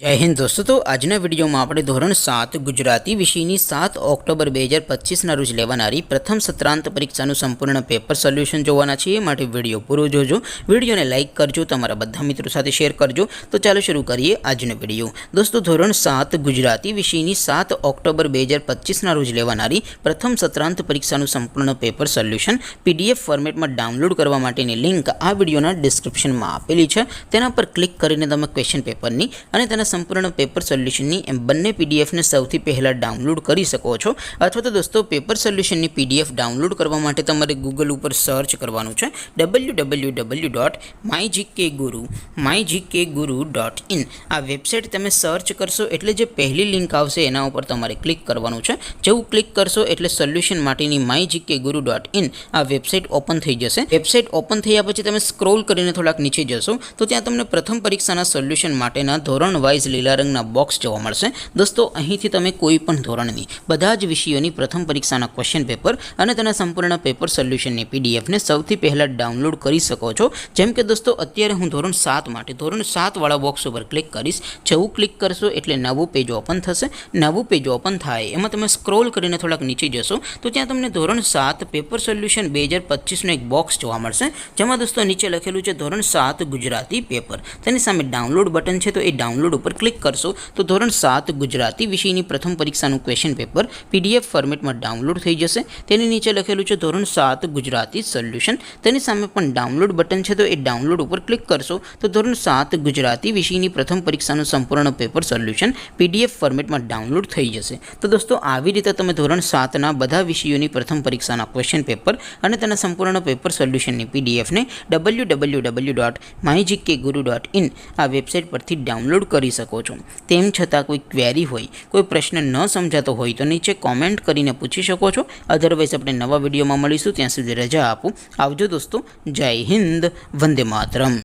जय हिंद दोस्तों। तो आजना विडियो में આપણે ધોરણ 7 ગુજરાતી વિષયની 7 ઓક્ટોબર 2025 ના રોજ લેવાનારી પ્રથમ સત્રાંત પરીક્ષાનું સંપૂર્ણ પેપર સોલ્યુશન જોવાના છીએ। માટે વિડિયો પૂરો જોજો, વિડિયોને લાઈક કરજો, તમારા બધા મિત્રો સાથે શેર કરજો। તો ચાલો શરૂ કરીએ આજનો વિડિયો। દોસ્તો ધોરણ 7 ગુજરાતી વિષયની 7 ઓક્ટોબર 2025 ના રોજ લેવાનારી પ્રથમ સત્રાંત પરીક્ષાનું સંપૂર્ણ પેપર સોલ્યુશન પીડીએફ ફોર્મેટમાં ડાઉનલોડ કરવા માટેની લિંક આ વિડિયોના ડિસ્ક્રિપ્શનમાં આપેલી છે। તેના પર ક્લિક કરીને તમે ક્વેશ્ચન પેપરની અને તેના संपूर्ण पेपर सोल्यूशन एम बने पीडीएफ ने सौथी पहला डाउनलॉड कर सको छो। अथवा तो दोस्तों पेपर सोल्यूशन पीडीएफ डाउनलॉड करवा माटे तमारे गूगल पर सर्च करवानुं छे www.mygkguru.in। आ वेबसाइट तमे सर्च करशो एटले जे पहली लिंक आवशे एना उपर तमारे क्लिक करवानुं छे। जेवुं क्लिक करशो एटले सोल्यूशन माटेनी mygkguru.in आ वेबसाइट ओपन थई जशे। वेबसाइट ओपन थया पछी तमे स्क्रॉल करीने थोड़ाक नीचे जशो तो त्यां तमने प्रथम परीक्षाना सोल्यूशन माटेना धोरण वाइज लीला रंगना बॉक्स जोवा मळशे। दोस्तों અહીંથી તમે કોઈપણ ધોરણની બધા જ વિષયોની પ્રથમ પરીક્ષાના ક્વેશ્ચન પેપર અને તેના સંપૂર્ણ પેપર સોલ્યુશનની પીડીએફ ને સૌથી પહેલા ડાઉનલોડ કરી શકો છો। જેમ કે દોસ્તો અત્યારે હું ધોરણ 7 માટે ધોરણ 7 વાળા બોક્સ ઉપર ક્લિક કરીશ। જેવું ક્લિક કરશો એટલે નવું પેજ ઓપન થશે। નવું પેજ ઓપન થાય એમાં તમે સ્ક્રોલ કરીને થોડાક નીચે જશો તો ત્યાં તમને ધોરણ 7 પેપર સોલ્યુશન 2025 નો એક બોક્સ જોવા મળશે। જેમાં દોસ્તો નીચે લખેલું છે ધોરણ 7 ગુજરાતી પેપર। તેની સામે ડાઉનલોડ બટન છે તો એ ડાઉનલોડ पर क्लिक करशो तो धोरण 7 गुजराती विषयनी प्रथम परीक्षाનું क्वेश्चन पेपर पीडीएफ फॉर्मेट में डाउनलॉड थई जशे। तेनी नीचे लखेलुं छे धोरण 7 गुजराती सोल्यूशन। तेनी सामे पण डाउनलॉड बटन छे तो ए डाउनलॉड पर क्लिक करशो तो धोरण 7 गुजराती विषयनी प्रथम परीक्षाનું संपूर्ण पेपर सोल्यूशन पीडीएफ फॉर्मेट में डाउनलॉड थई जशे। तो दोस्तों આવી રીતે તમે ધોરણ 7 ના બધા વિષયોની પ્રથમ પરીક્ષાના ક્વેશ્ચન પેપર અને તેના સંપૂર્ણ પેપર સોલ્યુશનની પીડીએફ ને www.mygkguru.in આ વેબસાઇટ પરથી ડાઉનલોડ કરી શકો છો। તેમ છતાં કોઈ ક્વેરી હોય, કોઈ પ્રશ્ન ન સમજાતો હોય તો નીચે કોમેન્ટ કરીને પૂછી શકો છો। અધરવાઇઝ આપણે નવા વિડીયોમાં મળીશું, ત્યાં સુધી રજા આપો। આવજો દોસ્તો, જય હિન્દ, વંદે માતરમ।